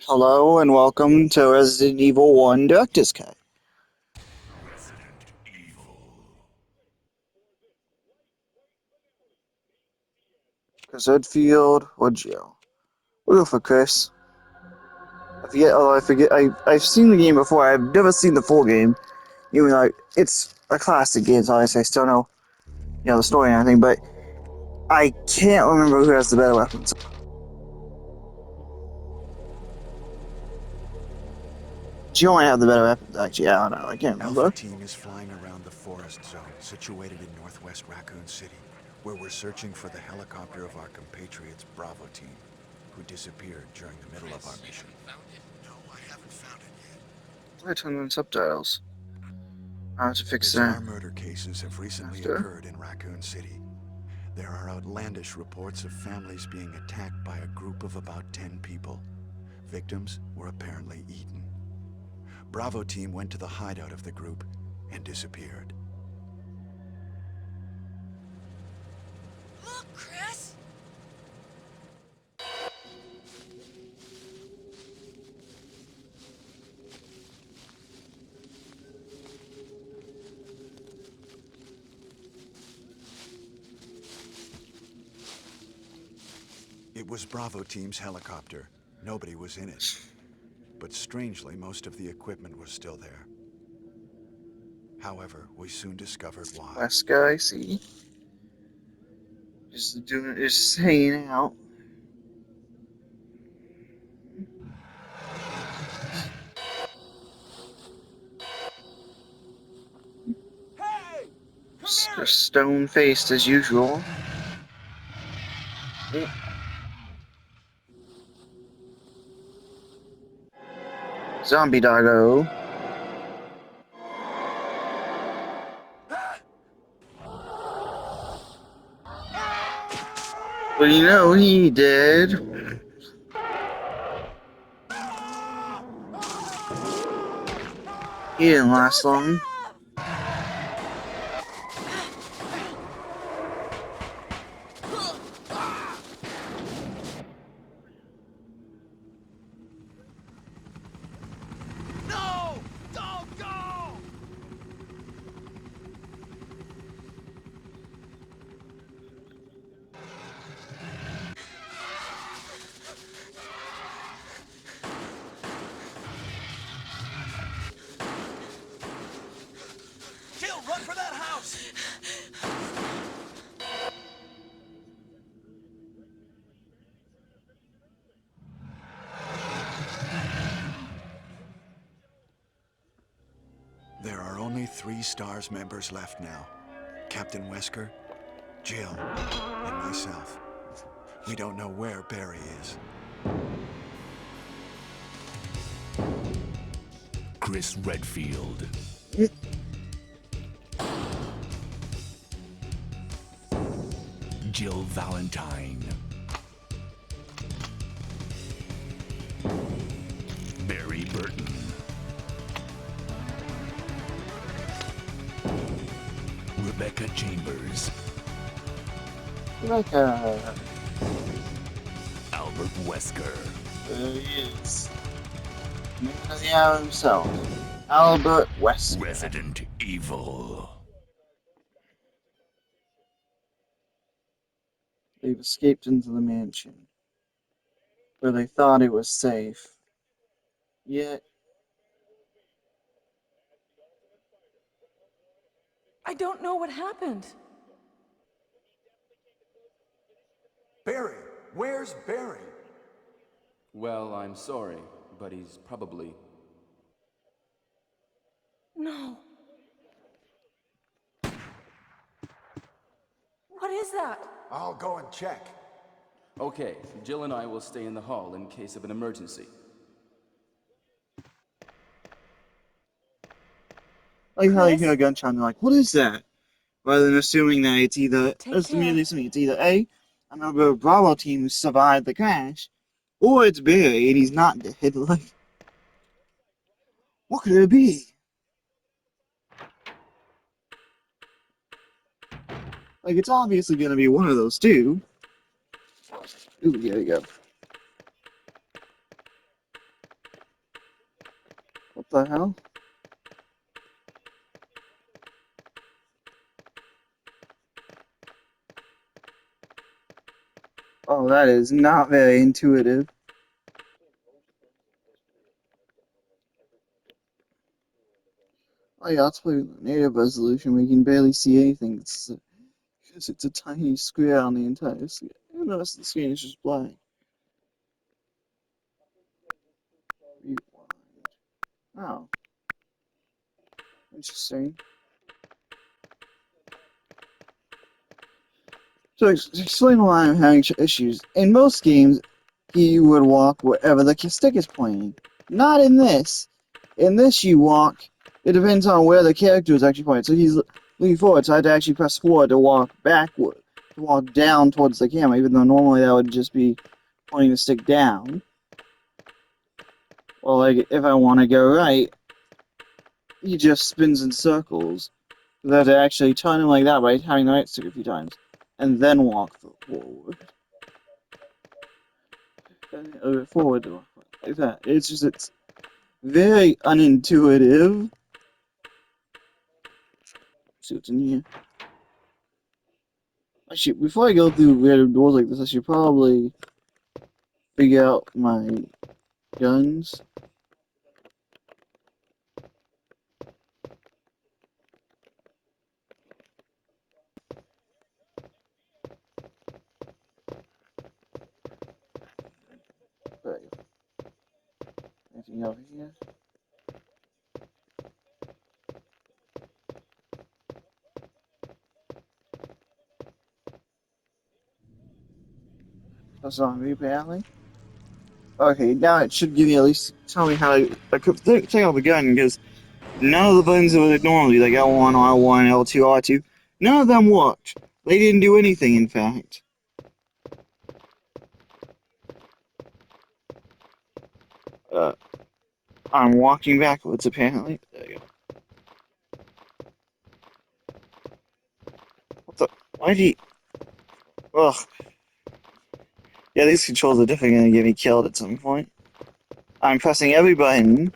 Hello and welcome to Resident Evil 1 Director's Cut. Resident Evil. Chris Redfield or Jill. We'll go for Chris. I've seen the game before. I've never seen the full game. Even though it's a classic game, so obviously I still know, the story and everything, but I can't remember who has the better weapons. Jill might have the better weapons, actually. I don't know. I can't remember. Alpha Team is flying around the forest zone situated in northwest Raccoon City, where we're searching for the helicopter of our compatriots Bravo Team, who disappeared during the middle of our mission. No, I haven't found it yet. I turned on subtitles. I have to fix Bizarre that. murder cases have recently occurred in Raccoon City. There are outlandish reports of families being attacked by a group of about 10 people. Victims were apparently eaten. Bravo Team went to the hideout of the group and disappeared. Look, Chris! It was Bravo Team's helicopter. Nobody was in it. But strangely, most of the equipment was still there. However, we soon discovered why. Last guy, see? Just hanging out. Hey! Come They're here! stone-faced as usual. Zombie doggo. Well, you know he did. He didn't last long. No! Don't go! Jill, run for that house! There are only 3 STARS members left now. Captain Wesker, Jill, and myself. We don't know where Barry is. Chris Redfield. Jill Valentine. Barry Burton. Rebecca Chambers. Rebecca. Albert Wesker. There he is. Does he have himself? Albert Wesker. Resident Evil. They've escaped into the mansion, where they thought it was safe. Yet, I don't know what happened. Barry! Where's Barry? Well, I'm sorry, but he's probably... No. What is that? I'll go and check. Okay, Jill and I will stay in the hall in case of an emergency. like how you Chris? hear a gunshot and you're like, what is that? Rather than assuming that it's either, Take that's care. immediately assuming it's either A, a member of Bravo team who survived the crash, or it's Barry and he's not dead. Like, what could it be? Like, it's obviously gonna be one of those two. Ooh, here we go. What the hell? Oh, that is not very intuitive. Oh yeah, let's play with native resolution. We can barely see anything. Because it's a tiny square on the entire screen. And the rest of the screen is just black. Rewind. Oh, interesting. So explain why I'm having issues. In most games, he would walk wherever the stick is pointing. Not in this. In this, you walk. It depends on where the character is actually pointing. So he's leaning forward, so I had to actually press forward to walk backward, to walk down towards the camera, even though normally that would just be pointing the stick down. Or like if I want to go right, he just spins in circles. So I have to actually turn him like that by having the right stick a few times, and then walk forward. Forward like that. It's very unintuitive. Let's see what's in here. Actually, before I go through weird doors like this, I should probably figure out my guns. Right. Anything over here? A zombie, apparently. Okay, now it should give me at least tell me how I could take out the gun because none of the buttons that would normally like L1, R1, L2, R2, none of them worked. They didn't do anything, in fact. Uh, I'm walking backwards, apparently. There you go. What the? Why did he? Ugh. Yeah, these controls are definitely gonna get me killed at some point. I'm pressing every button,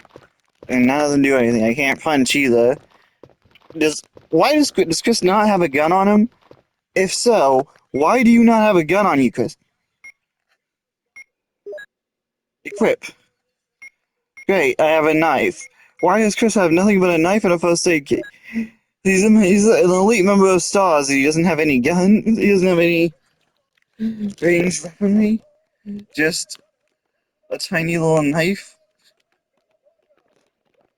and none of them do anything. I can't punch either. Does Chris not have a gun on him? If so, why do you not have a gun on you, Chris? Equip. Great, I have a knife. Why does Chris have nothing but a knife and a first aid kit? He's an elite member of STARS. He doesn't have any gun. He doesn't have any ranged weaponry. Just a tiny little knife.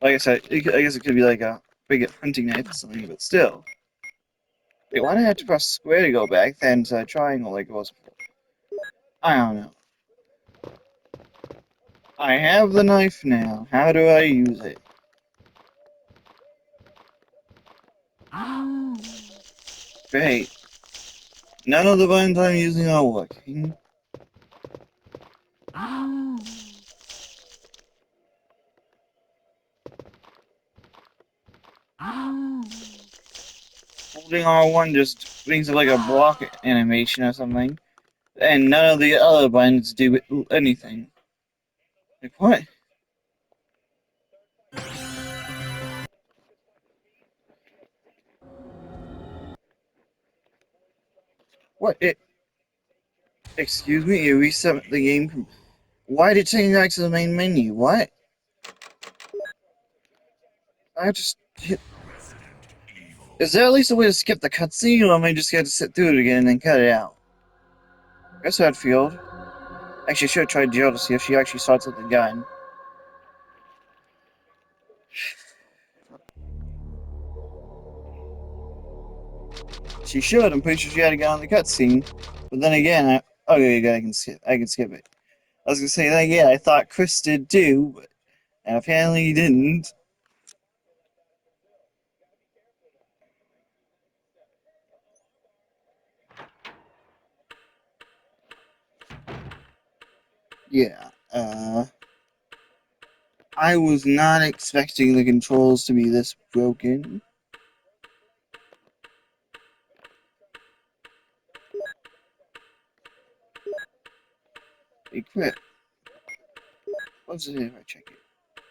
Like I said, I guess it could be like a big hunting knife or something, but still. Wait, why did I have to press square to go back then to triangle like it was before? I don't know. I have the knife now. How do I use it? Great. None of the buttons I'm using are working. Holding R1 just brings it like a block animation or something. And none of the other buttons do anything. Like, what? What? Excuse me, it reset the game. Why did it take me back to the main menu? What? I just hit. Is there at least a way to skip the cutscene, or am I just going to sit through it again and then cut it out? Guess I'd field. Actually, I should have tried Jill to see if she actually starts with the gun. She should. I'm pretty sure she had a gun on the cutscene. But then again, okay, I can skip it. I was gonna say that again. I thought Chris did too, but and apparently he didn't. Yeah. I was not expecting the controls to be this broken. Equip. What's it if I check it?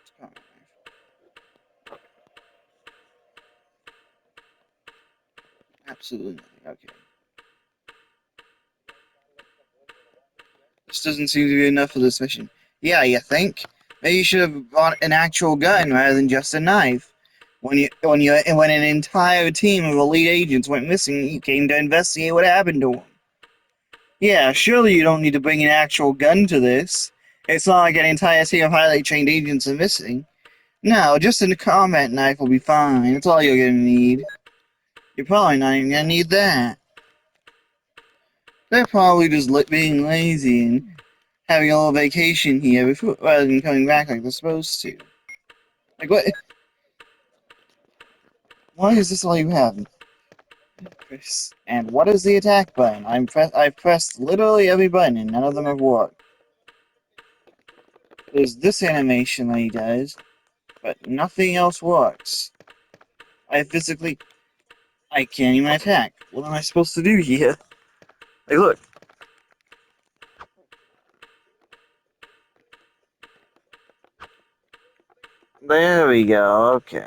It's coming. Absolutely nothing. Okay. This doesn't seem to be enough for this mission. Yeah, you think? Maybe you should have bought an actual gun rather than just a knife. When an entire team of elite agents went missing, you came to investigate what happened to them. Yeah, surely you don't need to bring an actual gun to this. It's not like an entire team of highly trained agents are missing. No, just a combat knife will be fine. That's all you're gonna need. You're probably not even gonna need that. They're probably just being lazy and having a little vacation here before, rather than coming back like they're supposed to. Like, what? Why is this all you have? Chris? And what is the attack button? I've pressed literally every button and none of them have worked. There's this animation that he does, but nothing else works. I can't even attack. What am I supposed to do here? Like, look. There we go, okay.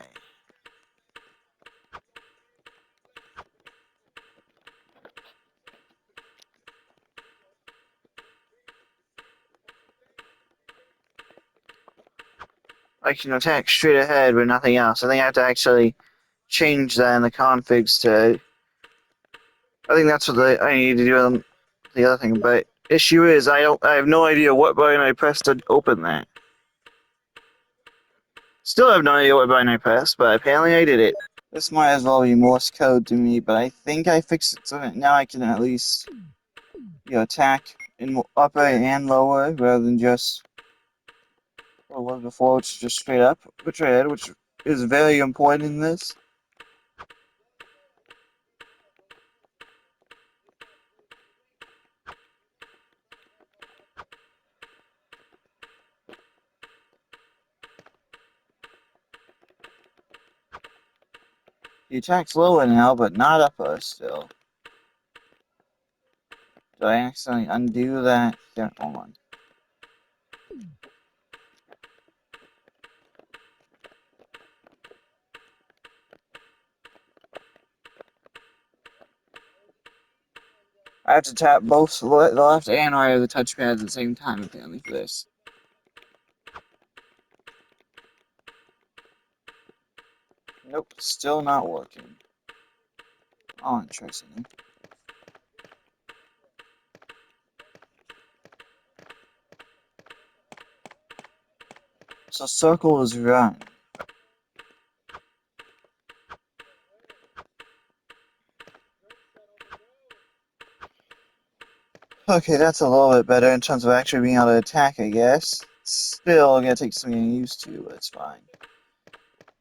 I can attack straight ahead with nothing else. I think I have to actually change that in the configs to... I think that's what I need to do on the other thing, but issue is I have no idea what button I pressed to open that. Still have no idea what button I pressed, but apparently I did it. This might as well be Morse code to me, but I think I fixed it so that now I can at least, attack in upper and lower rather than just what it was before, which is just straight up, which is very important in this. The attack's lower now, but not upper still. Did I accidentally undo that? Yeah, hold on. I have to tap both the left and right of the touchpad at the same time, apparently, for this. Nope, still not working. I'll try something. So circle is run. Okay, that's a little bit better in terms of actually being able to attack, I guess. Still gonna take some getting used to, but it's fine.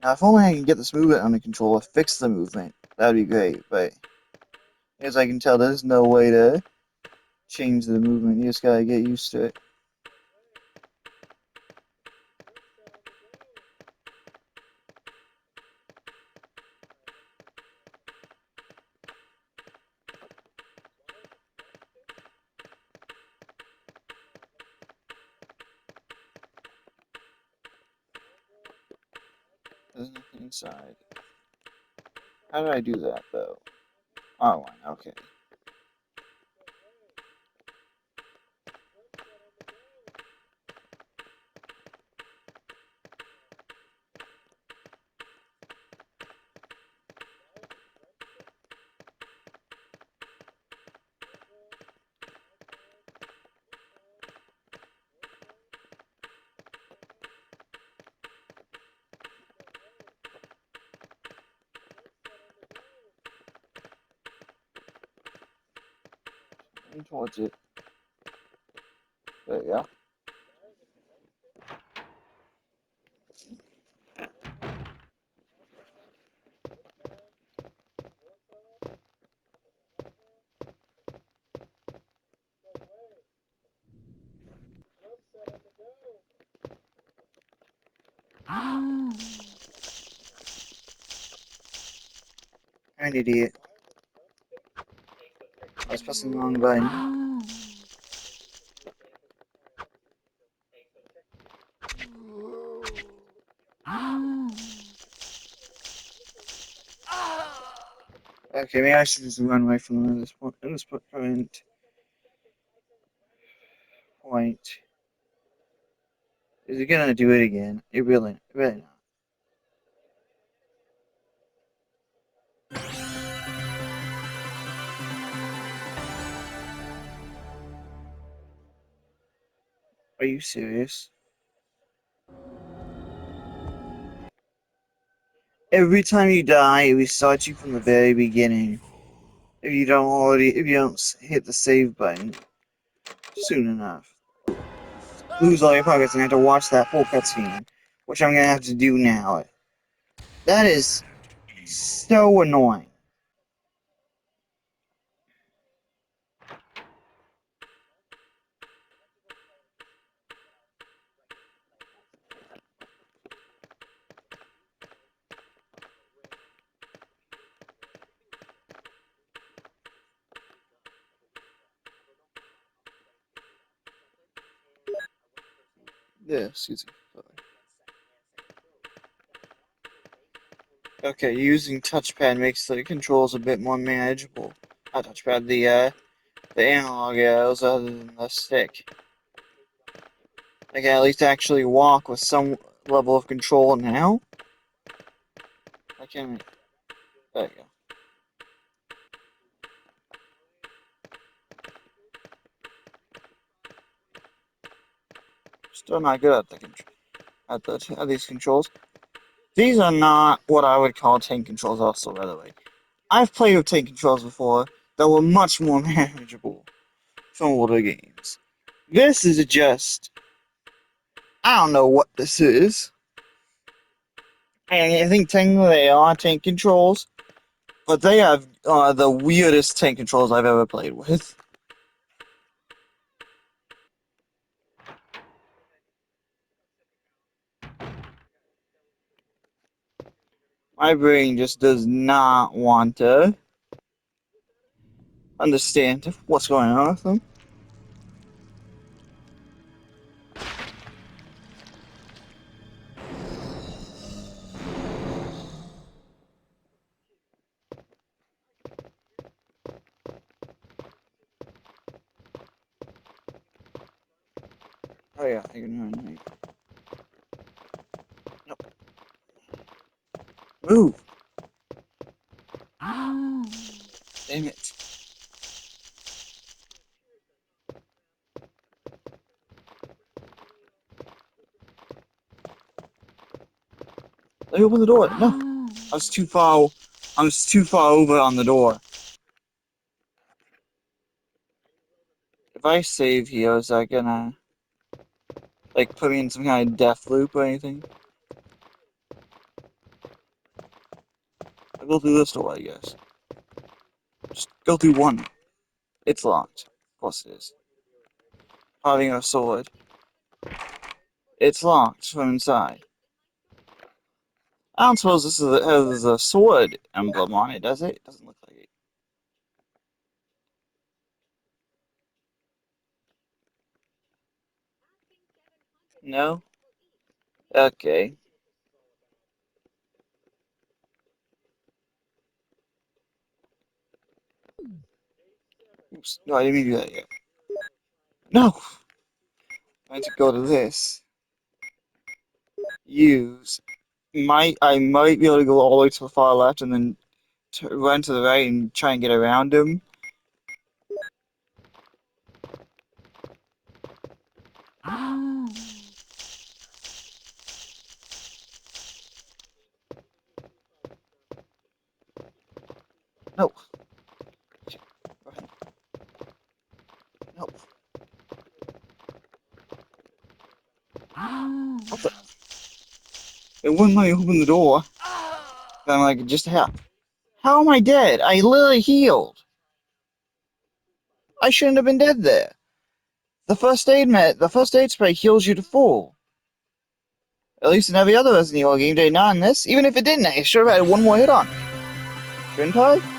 Now, if only I can get this movement under control or fix the movement, that'd be great, but as I can tell, there's no way to change the movement. You just gotta get used to it. There's nothing inside. How did I do that, though? R1, okay. Towards it. There you go. I'm an idiot. I was pressing the wrong button. Okay, maybe I should just run away from this point. At this point. Is he gonna do it again? It really not. Are you serious? Every time you die, it restarts you from the very beginning. If you don't hit the save button soon enough. Lose all your progress and have to watch that full cutscene, which I'm gonna have to do now. That is so annoying. Yeah, excuse me. Okay, using touchpad makes the controls a bit more manageable. Not touchpad, the analog arrows other than the stick. I can at least actually walk with some level of control now. I can. There you go. Still not good at these controls. These are not what I would call tank controls. Also, by the way, I've played with tank controls before that were much more manageable from older games. This is just. I don't know what this is. And I think technically they are tank controls, but they have the weirdest tank controls I've ever played with. My brain just does not want to understand what's going on with them. Oh yeah, I can run. Nope. Move! Damn it. Let me open the door. No! I was too far over on the door. If I save here, is that gonna like put me in some kind of death loop or anything? I'll go through this door, I guess. Just go through one. It's locked. Of course it is. Having a sword. It's locked from inside. I don't suppose this has a sword emblem on it, does it? It doesn't look like it. No? Okay. Oops. No, I didn't mean to do that yet. No! I need to go to this. Use. I might be able to go all the way to the far left and then run to the right and try and get around him. No. No. What the? It wouldn't let me open the door. Then I'm like, just how am I dead? I literally healed. I shouldn't have been dead there. The first aid spray heals you to full. At least in every other Resident Evil game, did not in this. Even if it didn't, I should have had one more hit on me. Shouldn't I?